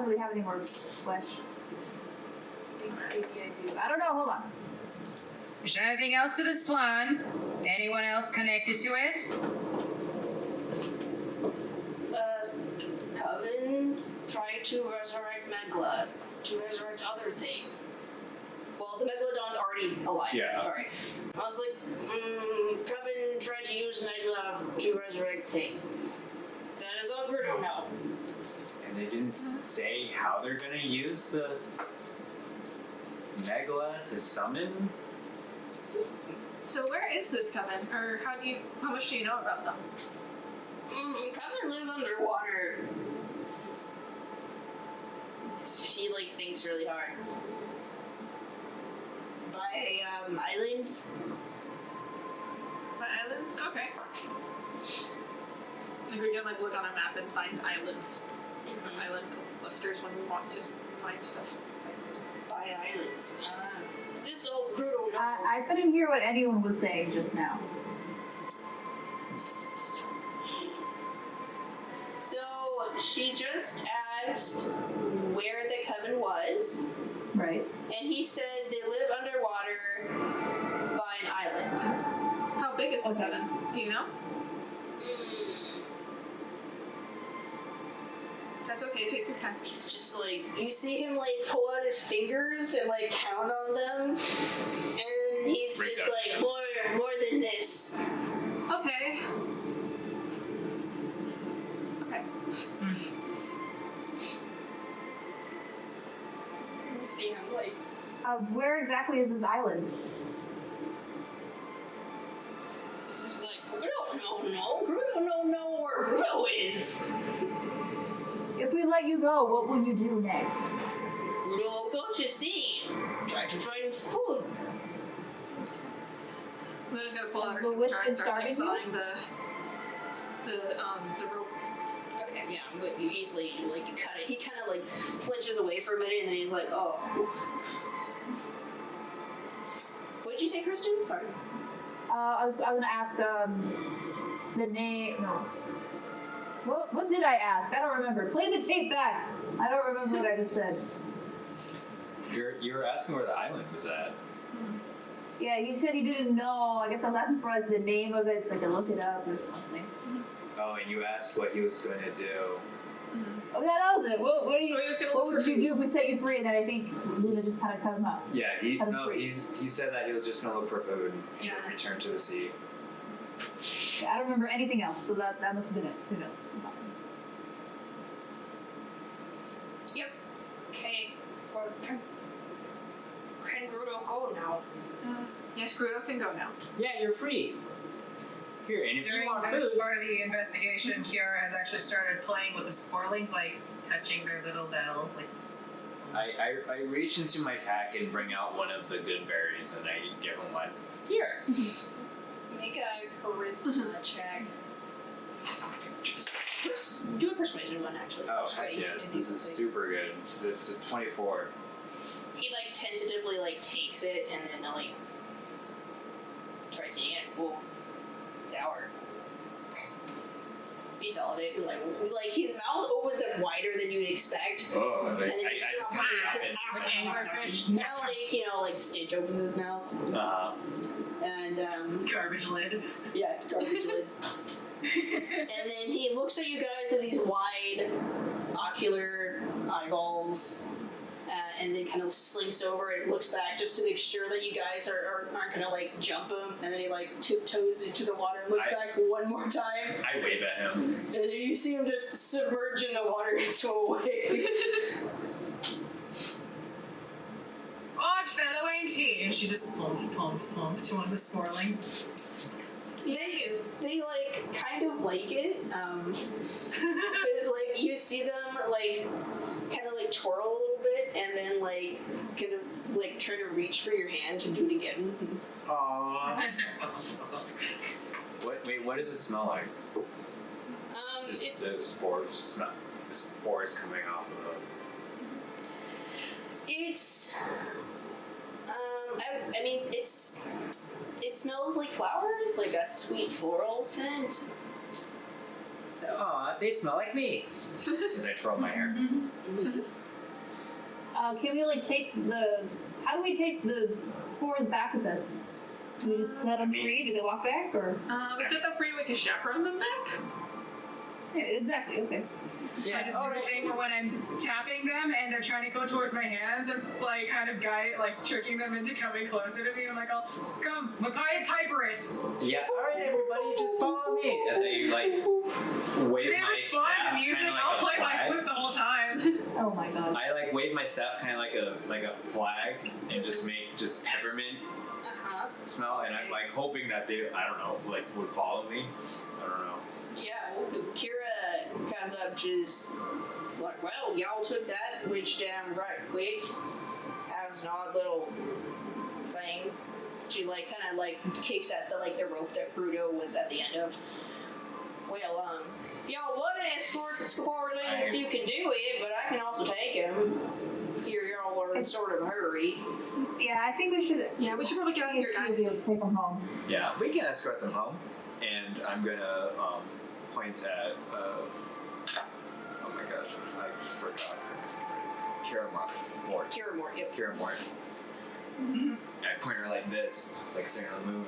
don't really have any more flesh. Maybe I do. I don't know. Hold on. Is there anything else to this plan? Anyone else connected to it? Coven tried to resurrect Megla, to resurrect other thing. Well, the Megalodon's already alive. Yeah. Sorry. I was like, Coven tried to use Megla to resurrect thing. That is all Grudo know. And they didn't say how they're gonna use the Megla to summon? So where is this coven? Or how much do you know about them? Coven live underwater. She thinks really hard. By islands. The islands? Okay. Like we can look on a map and find islands. Island clusters when we want to find stuff. By islands. This old Grudo. I couldn't hear what anyone was saying just now. So she just asked where the coven was. Right. And he said they live underwater by an island. How big is the coven? Do you know? That's okay, take your time. He's just you see him pull out his fingers and count on them. And he's just more than this. Okay. Okay. You see him Where exactly is this island? he's just Grudo don't know where Grudo is. If we let you go, what will you do next? Grudo will go to sea. Try to find food. I'm just gonna pull out her The witch jar and is start starving sawing the rope. Okay, yeah, but you easily, you cut it. He kind of, flinches away for a minute, and then he's like, oh. What did you say, Kristen? Sorry. I was gonna ask, the name, no. What did I ask? I don't remember. Play the tape back! I don't remember what I just said. You were asking where the island was at. Yeah, he said he didn't know. I guess I was asking for, the name of it so I could look it up or something. Oh, and you asked what he was going to do. Oh, yeah, that was it. What would you do if we set you free? And then I think Luna just kind of cut him up. Yeah, he said that he was just going to look for food and return to the sea. Yeah, I don't remember anything else, so that must have been it. Who knows? Yep. Okay. Well, can Grudo go now? Yes, Grudo can go now. Yeah, you're free. Here, and if you During want this food... part of the investigation, Ciara has actually started playing with the sporlings, touching their little bells, I reach into my pack and bring out one of the good berries, and I give him one. Here. Make a charisma check. Do a persuasion one, actually. Oh, heck yes. This is super good. It's a 24. He, tentatively, takes it, and then, tries eating it. Whoa. Sour. Eats all of it. His mouth opens up wider than you'd expect. Oh, and then anglerfish. Kind of Stitch opens his mouth. And, garbage lid. Yeah, garbage lid. And then he looks at you guys with these wide ocular eyeballs, and then kind of slinks over and looks back just to make sure that you guys aren't gonna jump him. And then he tiptoes into the water and looks back one more time. I wave at him. And then you see him just submerge in the water and swim away. Odd fellow, ain't he? And she just plump to one of the sporlings. They kind of like it, because you see them kind of twirl a little bit, and then kind of try to reach for your hand to do it again. Aww. What does it smell like? It's the spores coming off of it. It's I mean it smells like flowers, like a sweet floral scent. So Aw, they smell like me. As I twirl my hair. Can we like take the? How do we take the spores back with us? Do we just set them free? Do they walk back or? we set them free. We can chaperone them back. Yeah, exactly. Okay. I just do the thing when I'm tapping them and they're trying to go towards my hands and like kind of tricking them into coming closer to me. And I'm like, "Oh, come, Mackay Piper it." Yeah. All right, everybody, just follow me. As I like wave Do they my respond staff, to music? kinda like I'll a play my flag. flute the whole time. Oh my god. I like wave my staff kind of like a flag and just make just peppermint smell, and I'm like hoping that they, I don't know, like would follow me. I don't know. Yeah, well, Kira comes up just like, well, y'all took that witch down right quick. That was an odd little thing. She like kind of like kicks at the rope that Grudo was at the end of. Well, if y'all want to escort the scorpions, you can do it, but I can also take him. Here, y'all are in sort of a hurry. Yeah, I think we should. Yeah, we should probably get out of here, guys. Take them home. Yeah, we can escort them home, and I'm gonna point at oh my gosh, I forgot her. Kira Mort. Yep. Kira Mort. I point her like this, like sitting on the moon.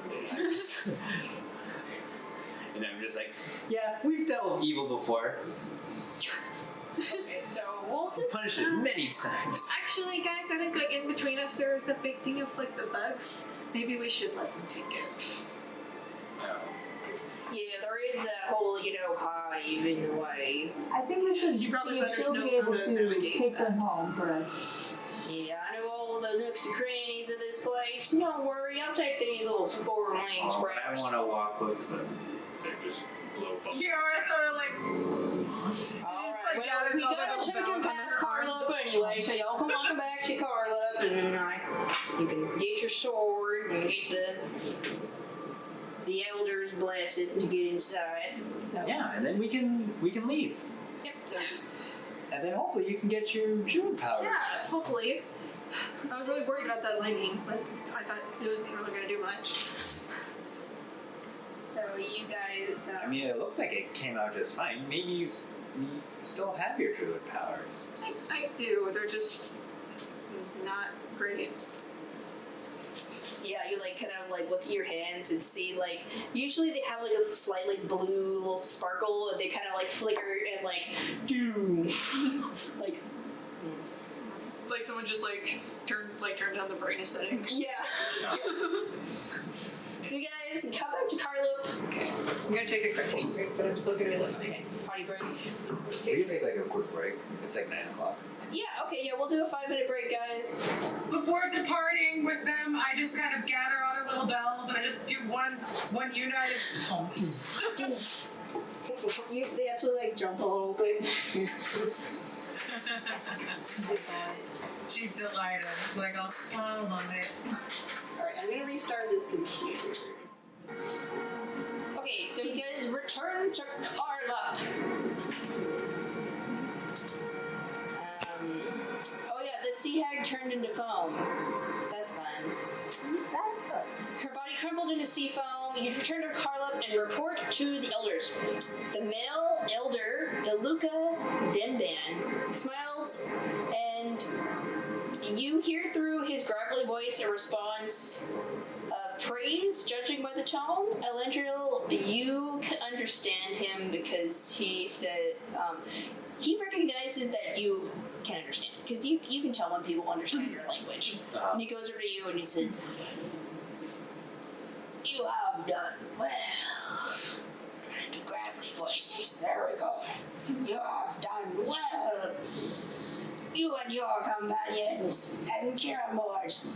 And I'm just like, yeah, we've dealt with evil before. Okay, so we'll just Punished it many times. Actually, guys, I think like in between us there is the big thing of like the bugs. Maybe we should let them take it. yeah, there is that whole hive in the way. I think we should You probably see if better she'll know be how able to to navigate take them that. home for us. Yeah, I know all the nooks and crannies of this place. Don't worry, I'll take these little spore wings, Oh, I perhaps. want to walk with them. They just blow up. Kiara sort of like Alright, like well, gathers we all the gotta little take bells him on past their arms. Carlup anyway, so y'all can walk back to Carlup, and you can get your sword and get the elders blessed to get inside. So, Yeah, and then we can leave, Yep. So, and then hopefully you can get your druid powers. Yeah, hopefully. I was really worried about that lightning, but I thought it wasn't really going to do much. so you guys. I mean, it looked like it came out just fine. Maybe you still have your druid powers. I do. They're just not great. Yeah, you kind of look at your hands and see usually they have a slight blue little sparkle, and they kind of flicker and doom. Like someone just turned down the brightness setting. Yeah. So you guys come back to Carlup. Okay. I'm gonna take a quick break, but I'm still gonna be listening. Okay, party break. We can take a quick break. It's 9 o'clock. Yeah, okay, yeah, we'll do a 5-minute break, guys. Before departing with them, I just kind of gather all the little bells and I just do one united pump. They actually jump a little bit. She's delighted. It's like, oh, I love it. Alright, I'm gonna restart this computer. Okay, so you guys return to Carlup. Oh yeah, the sea hag turned into foam. That's fun. That's good. Her body crumbled into sea foam. You return to Carlup and report to the elders. The male elder, Iluka Denban, smiles, and you hear through his gravelly voice a response of praise, judging by the tone. Ellendriel, you can understand him because he said he recognizes that you can understand, because you can tell when people understand your language. And he goes over to you and he says, "You have done well." Trying to do gravelly voices. There we go. You have done well. You and your companions and Kiramors.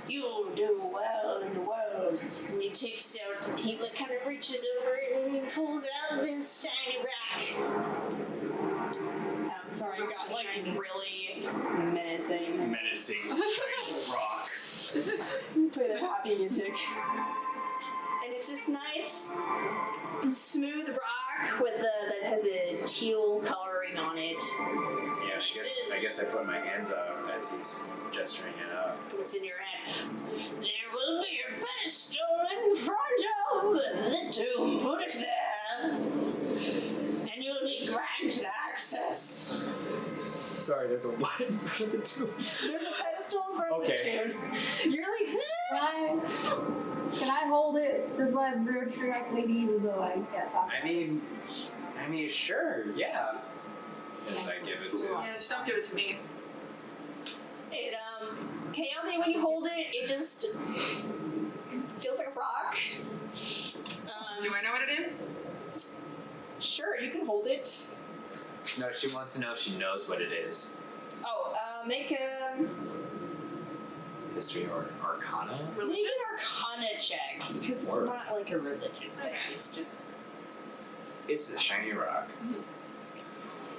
You'll do well in the world. And he takes out, he kind of reaches over and pulls out this shiny rock. Sorry, I got really menacing. Menacing shiny rock. Play the happy music. And it's this nice, smooth rock with that has a teal coloring on it. Yeah, I guess I put my hands out as he's gesturing it up. What's in your hand? There will be a pedestal in front of the tomb. Put it there. and you will be granted access. Sorry, there's a what in front of the tomb? There's a pedestal in front of the tomb. You're like, Can I hold it? Does like weird trick lady even though I can't talk? I mean, sure, yeah. As I give it to Yeah, just don't give it to me. it, Keyanthi, when you hold it, it just feels like a rock. Do I know what it is? Sure, you can hold it. No, she wants to know if she knows what it is. Oh, make a History or Arcana? make an Arcana check because it's Or- not like a religion thing. Okay. It's just It's a shiny rock.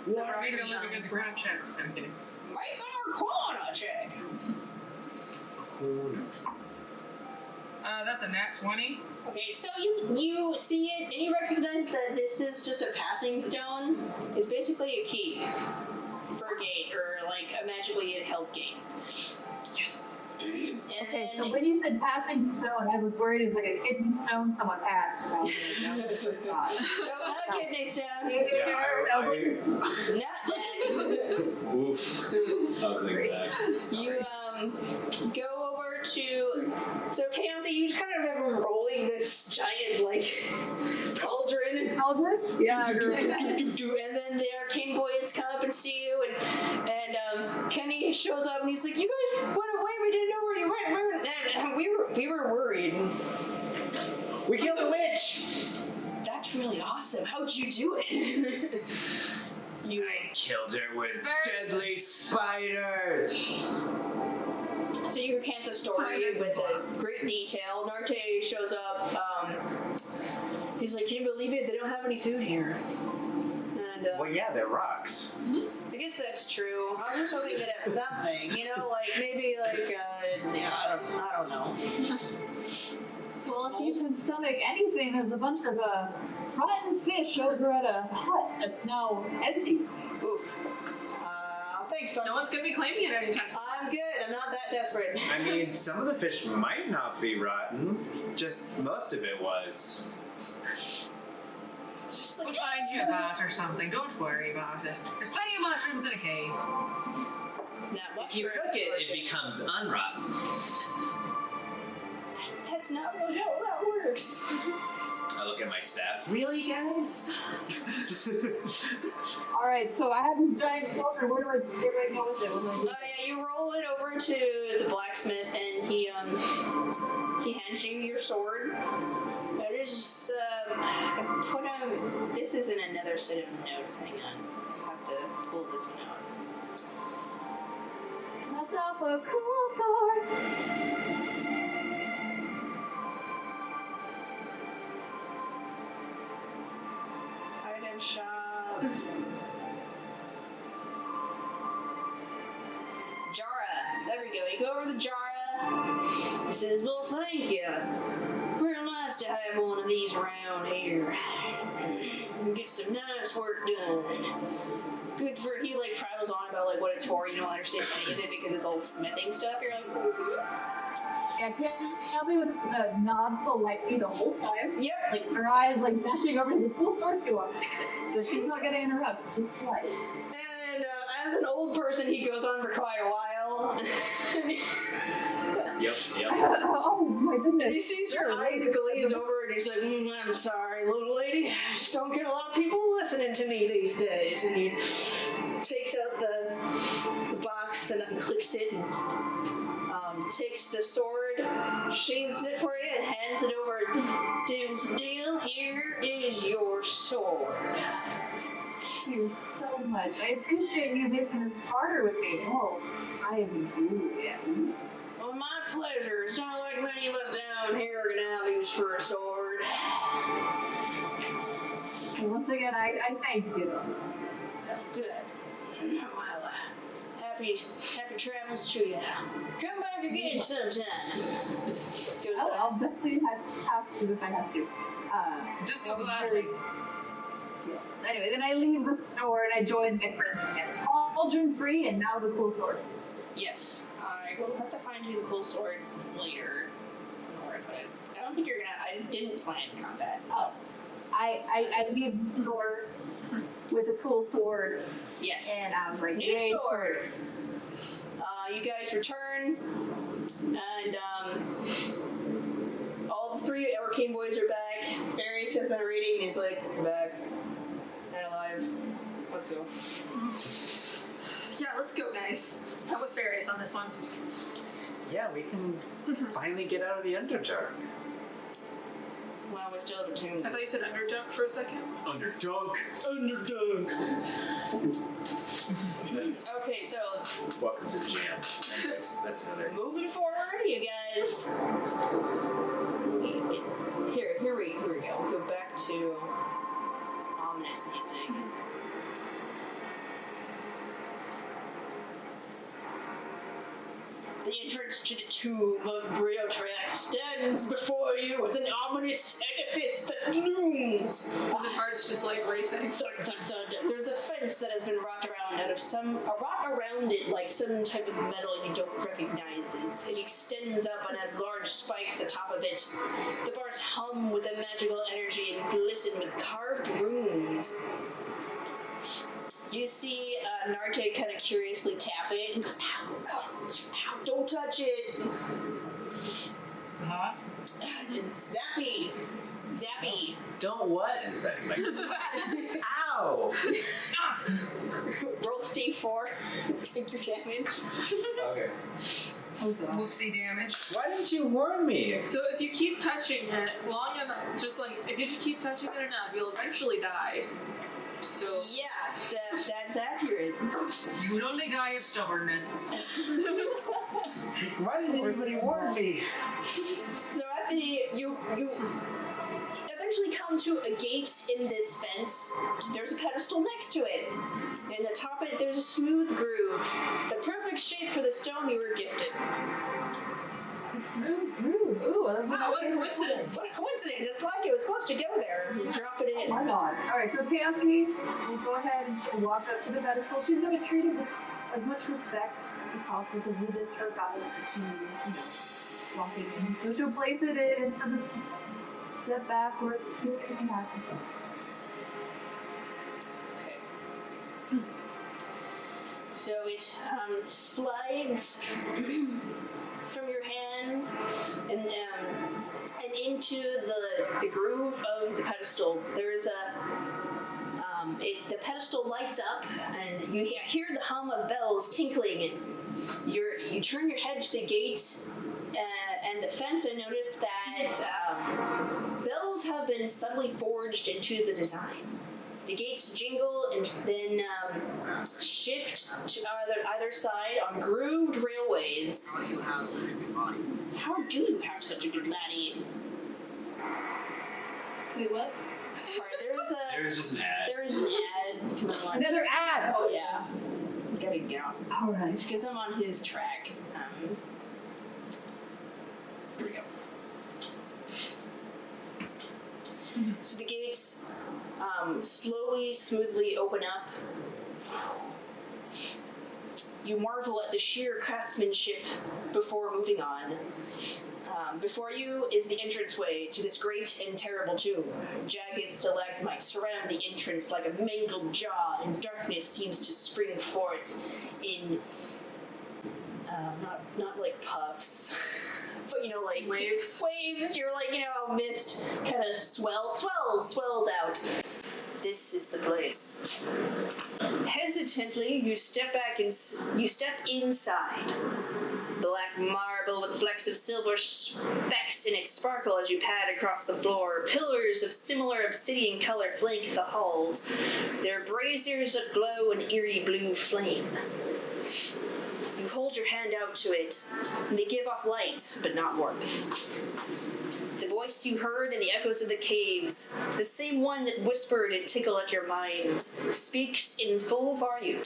The rock Make is a living shiny. in the ground check. I'm kidding. make an Arcana check. That's a nat 20. Okay, so you see it and you recognize that this is just a passing stone. It's basically a key for a gate or like a magically held gate. Yes. And Okay, so then when you said passing stone, I was worried it was like a kidney stone someone passed. And I was like, no, this is not. no, not a kidney stone. Yeah, Not that. Oof. I was thinking that. You go over to Keyanthi, you kind of have him rolling this giant like cauldron. Aldrin? Yeah, And then the arcane boys come up and see you, and Kenny shows up and he's like, "You guys went away. We didn't know where you went. And we were worried." We killed a witch! That's really awesome. How'd you do it? You Killed her with Deadly spiders! So you recant the story with a great detail. Narte shows up. He's like, "Can you believe it? They don't have any food here." And Well, yeah, they're rocks. I guess that's true. I was just hoping they'd have something, like maybe I don't know. Well, if you can stomach anything, there's a bunch of rotten fish over at a hut that's now empty. Oof. Thanks. No one's gonna be claiming it anytime soon. I'm good. I'm not that desperate. I mean, some of the fish might not be rotten. Just most of it was. Just We'll like find you a bat or something. Don't worry about it. There's plenty of mushrooms in a cave. not If you cook it, it becomes unrotten. That's not really how that works. I look at my staff. Really, guys? Alright, so I have this giant cauldron. Where do I go with it? What do I do? Yeah, you roll it over to the blacksmith, and he hands you your sword. It is this is in another set of notes. Hang on, I'll have to pull this one out. Myself a cool sword. Item shop. Jara. There we go. You go over to Jara. He says, "Well, thank you. Real nice to have one of these around here. Get some nice work done." Good for he like prattles on about like what it's for. You don't understand any of it because it's all smithing stuff. You're like, Yeah, Keyanthi would nod politely the whole time. yep. Like her eyes like dashing over to the cool sword to him. So she's not gonna interrupt. She's polite. And as an old person, he goes on for quite a while. Yep. Oh my goodness. And he sees her eyes glaze over, and he's like, "I'm sorry, little lady. I just don't get a lot of people listening to me these days." And he takes out the box and unclicks it, and takes the sword, sheathes it for you, and hands it over. "Damsel, here is your sword." Thank you so much. I appreciate you making this harder with me. Oh, I am good. Well, my pleasure. It's not like many of us down here are gonna have use for a sword. And once again, I thank you. Oh, good. Well, happy travels to you. Come back again sometime. Goes Oh, back. I'll definitely have to if I have to. Do so I'm gladly. Yes. Anyway, then I leave the store and I join my friends again. Cauldron free and now the cool sword. Yes, I will have to find you the cool sword later. I don't know where I put it. I don't think you're gonna. I didn't plan combat. Oh. I leave the door with a cool sword. Yes. And I'm like, New yay, sword. You guys return, and all the 3 Arcane boys are back. Barry says I'm reading, he's like, "We're back. And alive. Let's go." Yeah, let's go, guys. I'm with fairies on this one. Yeah, we can finally get out of the Underdark. Well, we still have a tomb. I thought you said underdog for a second. Underdark. Okay, so Welcome to the jam. That's another. moving forward, you guys. Here we go. We'll go back to ominous music. The entrance to the tomb of Briotrax stands before you as an ominous edifice that looms. His heart's just like racing. Thud, thud, thud. There's a fence that has been wrought around around it like some type of metal you don't recognize. It extends up and has large spikes atop of it. The bars hum with a magical energy and glisten with carved runes. You see Narte kind of curiously tap it and goes, "Ow, ow, ow, don't touch it." It's hot. It's zappy. Zappy. Don't what? Inside, like, Ow! Roll D4. Take your damage. Okay. Whoopsie damage. Why didn't you warn me? So if you keep touching it long enough, if you just keep touching it enough, you'll eventually die. So Yeah, that's accurate. You would only die of stubbornness. Why didn't anybody warn me? So at the you eventually come to a gate in this fence. There's a pedestal next to it, and atop it there's a smooth groove, the perfect shape for the stone you were gifted. Ooh, that's wow, what a coincidence! What a coincidence! It's like it was supposed to go there. You drop it in. my god. Alright, so Keyanthi will go ahead and walk up to the pedestal. She's going to treat it with as much respect as possible because we just her goddess she's walking in. So she'll place it into the step back where it can happen. Okay. So it slides from your hands and into the groove of the pedestal. There is the pedestal lights up, and you hear the hum of bells tinkling. And you turn your head to the gates and the fence, and notice that bells have been subtly forged into the design. The gates jingle and then shift to either side on grooved railways. How do you have such a good body? How do you have such a good laddie? Wait, what? Sorry, There was just an ad. there is an ad. Come on. Another ad! Oh yeah. Gotta go. Alright. It's because I'm on his track. Here we go. So the gates slowly, smoothly open up. You marvel at the sheer craftsmanship before moving on. Before you is the entranceway to this great and terrible tomb. Jagged stalagmites surround the entrance like a mangled jaw, and darkness seems to spring forth in not like puffs, but like Waves. Waves. You're like mist kind of swells out. This is the place. Hesitantly, you step back and you step inside. Black marble with flecks of silver specks in it sparkle as you pad across the floor. Pillars of similar obsidian color flank the halls. Their braziers aglow an eerie blue flame. You hold your hand out to it, and they give off light, but not warmth. The voice you heard in the echoes of the caves, the same one that whispered and tickled at your minds, speaks in full volume.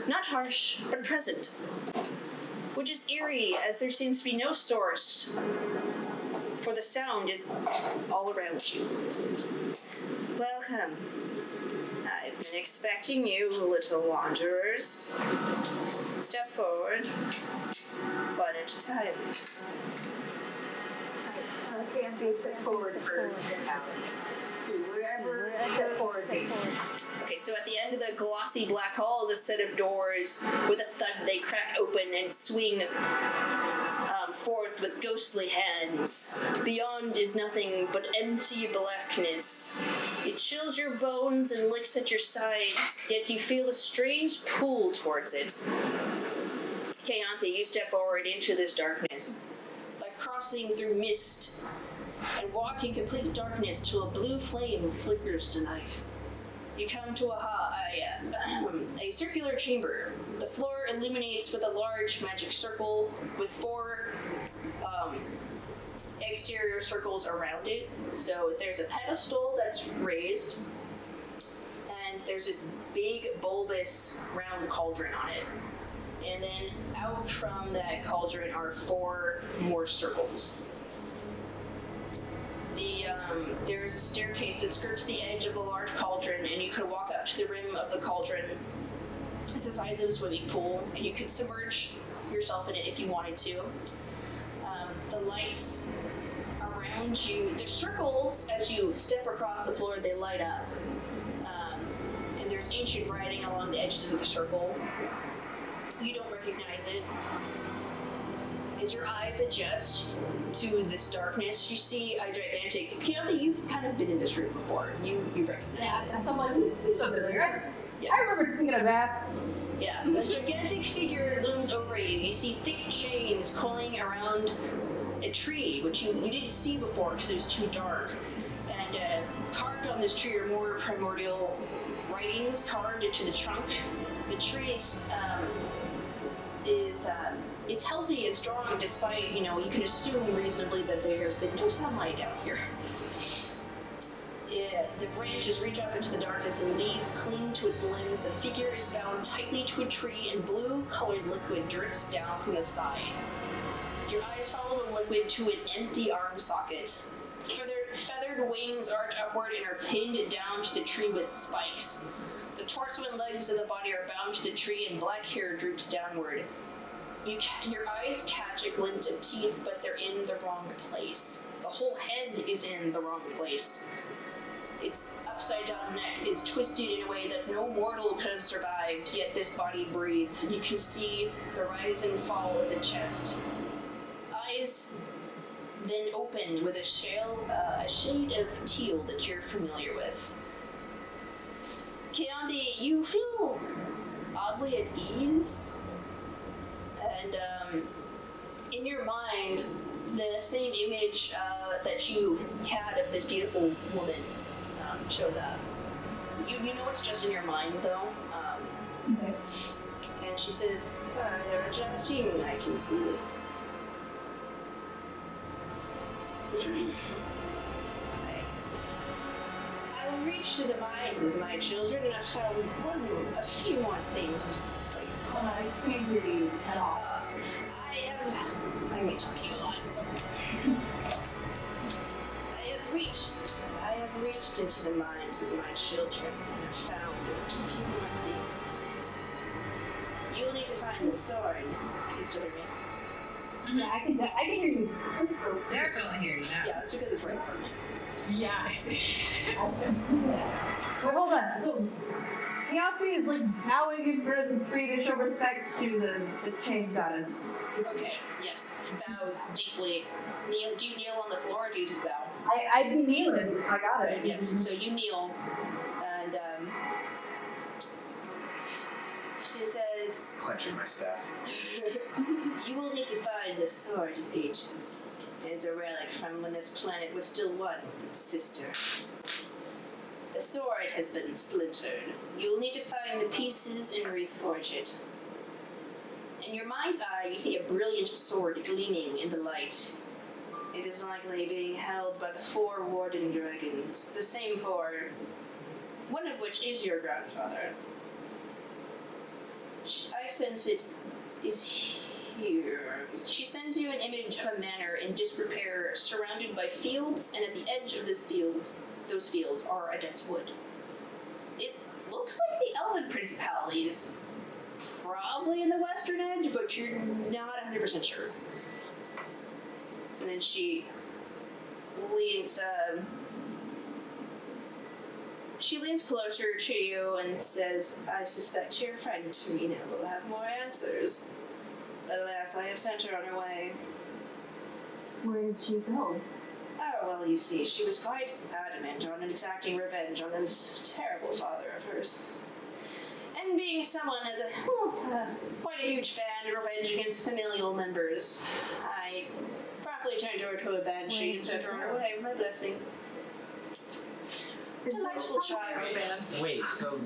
Not harsh, but present. Which is eerie, as there seems to be no source, for the sound is all around you. Welcome. I've been expecting you, little wanderers. Step forward, one at a time. I can't be step forward first. ever step forward. Okay, so at the end of the glossy black hall is a set of doors. With a thud, they crack open and swing forth with ghostly hands. Beyond is nothing but empty blackness. It chills your bones and licks at your sides, yet you feel a strange pull towards it. Keyanthi, you step forward into this darkness. By crossing through mist and walk in complete darkness till a blue flame flickers to life. You come to a circular chamber. The floor illuminates with a large magic circle with 4 exterior circles around it. So there's a pedestal that's raised, and there's this big bulbous round cauldron on it. And then out from that cauldron are 4 more circles. There's a staircase that skirts the edge of the large cauldron, and you could walk up to the rim of the cauldron. It's the size of a swimming pool, and you could submerge yourself in it if you wanted to. The lights around you, there's circles as you step across the floor, they light up. And there's ancient writing along the edges of the circle. You don't recognize it. As your eyes adjust to this darkness, you see a gigantic... Keyanthi, you've kind of been in this room before. You recognize it. Someone who's familiar. Yeah. I remember thinking of that. Yeah, a gigantic figure looms over you. You see thick chains coiling around a tree, which you didn't see before because it was too dark. And carved on this tree are more primordial writings carved into the trunk. The tree is it's healthy and strong, despite, you can assume reasonably that there's no sunlight down here. The branches reach up into the darkness and leaves cling to its limbs. The figure is bound tightly to a tree, and blue-colored liquid drips down from the sides. Your eyes follow the liquid to an empty arm socket. Feathered wings arch upward and are pinned down to the tree with spikes. The torso and legs of the body are bound to the tree, and black hair droops downward. Your eyes catch a glint of teeth, but they're in the wrong place. The whole head is in the wrong place. Its upside-down neck is twisted in a way that no mortal could have survived, yet this body breathes, and you can see the rise and fall of the chest. Eyes then open with a shade of teal that you're familiar with. Keyanthi, you feel oddly at ease, and in your mind, the same image that you had of this beautiful woman shows up. You know it's just in your mind, though. Okay. And she says, "You're adjusting, I can see." I've reached to the minds of my children, and I've found a few more things for you. I can't hear you at all. I'm talking a lot. So. I have reached into the minds of my children and have found a few more things. You will need to find the sword. Please do hear me. Yeah, I can hear you. Definitely hear you now. Yeah, that's because it's right in front of me. Yeah, I see. Wait, hold on. So, Keyanthi is bowing in free to show respect to the chain goddess. Okay, yes. Bows deeply. Do you kneel on the floor or do you just bow? I'd be kneeling. I got it. Yes, so you kneel, and she says, Clenching my staff. "You will need to find the Sword of Ages. It is a relic from when this planet was still one with its sister. The sword has been splintered. You will need to find the pieces and reforge it. In your mind's eye, you see a brilliant sword gleaming in the light. It is likely being held by the 4 warden dragons, the same 4, one of which is your grandfather. I sense it is here." She sends you an image of a manor in disrepair, surrounded by fields, and at the edge of those fields are a dense wood. It looks like the Elven Principalities, probably in the western edge, but you're not 100% sure. And then she leans, She leans closer to you and says, I suspect your friend Serena will have more answers. But alas, I have sent her on her way. Where did she go? Oh, well, you see, she was quite adamant on exacting revenge on this terrible father of hers. And being someone as quite a huge fan of revenge against familial members, I promptly turned her to a banshee and sent her on her way with my blessing. Delightful child. Fan. Wait, so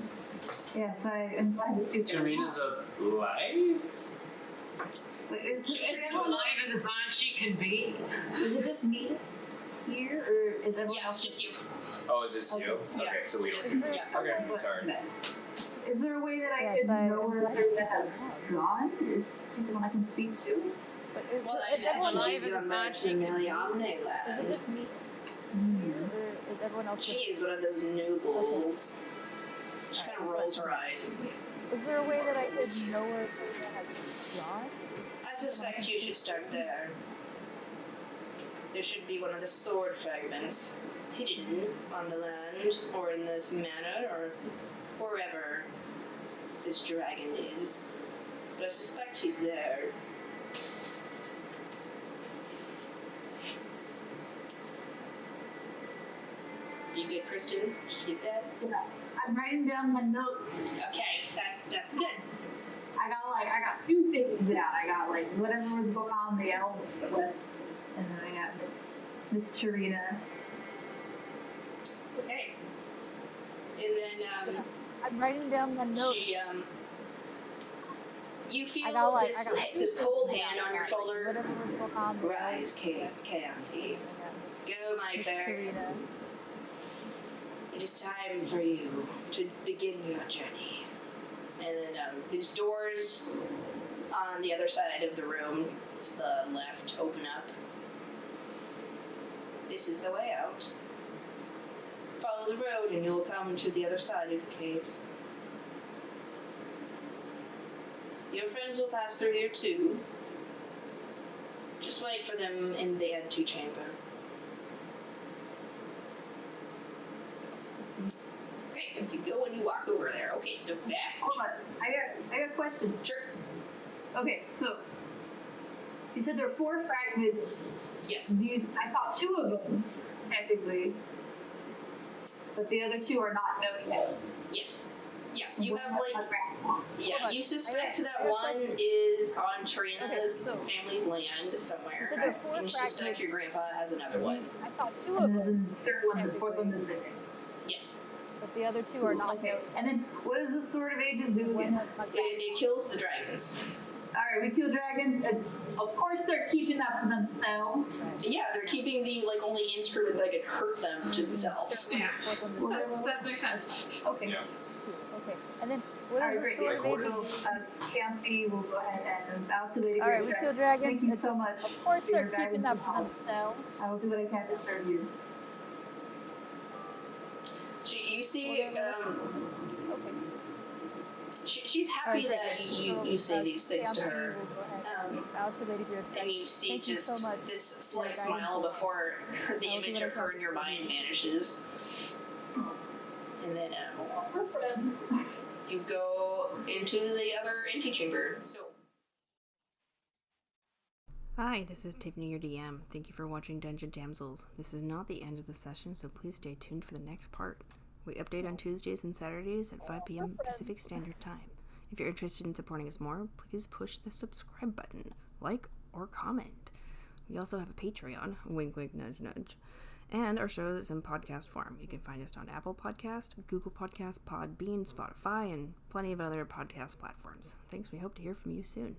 Yes, I am glad that you Serena's alive? Wait, is As alive as a banshee can be. it just me here, or is everyone Yeah, else it's just you. Oh, is this you? Yeah. Okay, so we don't. Yeah. Okay, sorry. Is there a way that I Yes, could I- know where Serena has gone? Is she someone I can speak to? But is, Well, is everyone she's else, your emerging Eliamne is it lad. just me here, or is everyone else She just, is one of those nobles. She kind of rolls her eyes. is there a way that I could know where Serena has gone? I suspect you should start there. There should be one of the sword fragments hidden on the land, or in this manor, or wherever this dragon is. But I suspect he's there. You good, Kristen? Did you get that? Yeah. I'm writing down my notes. Okay, that's good. I got two things down. I got like whatever was going on in the elves west, and then I got Miss Serena. Okay. And then I'm writing down my notes. she you feel I got this cold hand on your shoulder. Whatever was going on there. Rise, Keyanthi. Go, my bear. Serena. It is time for you to begin your journey. And then these doors on the other side of the room, to the left, open up. This is the way out. Follow the road and you'll come to the other side of the caves. Your friends will pass through here too. Just wait for them in the antechamber. Okay, you go and you walk over there. Okay, so back. Hold on, I got a question. Sure. Okay, so you said there are 4 fragments. Yes. These I saw 2 of them technically, but the other 2 are not known yet. Yes. Yeah. You When have was like. the grandma? Yeah. Hold on. You suspect I that got a one question. is on Tarina's Okay, so- family's land somewhere, So there are 4 and you suspect fragments. your grandpa has another one. I saw 2 of And there's them, a third one, the 4th one is missing. Yes. but the other 2 are not Okay, known. and then what does the Sword of Ages do One again? has not It kills the dragons. Alright, we kill dragons, and of course they're keeping that for themselves. Yeah, they're keeping the only instrument that can hurt them to themselves. Yeah. Fourth one is That makes sense. Okay. Yeah. Okay, and then what Alright, is great. the Sword of Like, Ages? So, Keyanthi will go ahead and bow to Lady Alright, we Greyfair. kill dragons. Thank you It's- so much Of course for your they're keeping guidance that and for help. themselves. I will do what I can to serve you. You see, Okay. she's happy Alright, that great. you say these things to Keyanthi her. will go ahead and Um, bow to Lady Greyfair. And you see Thank you just so much this for slight your smile guidance. before the I will do image what I of her can. in your mind vanishes. And then We're friends. you go into the other antechamber. So. Hi, this is Tiffany, your DM. Thank you for watching Dungeon Damsels. This is not the end of the session, so please stay tuned for the next part. We update on Tuesdays and Saturdays at 5 p.m. Pacific Standard Time. If you're interested in supporting us more, please push the subscribe button, like, or comment. We also have a Patreon, wink wink nudge nudge, and our show is in podcast form. You can find us on Apple Podcast, Google Podcast, Podbean, Spotify, and plenty of other podcast platforms. Thanks, we hope to hear from you soon.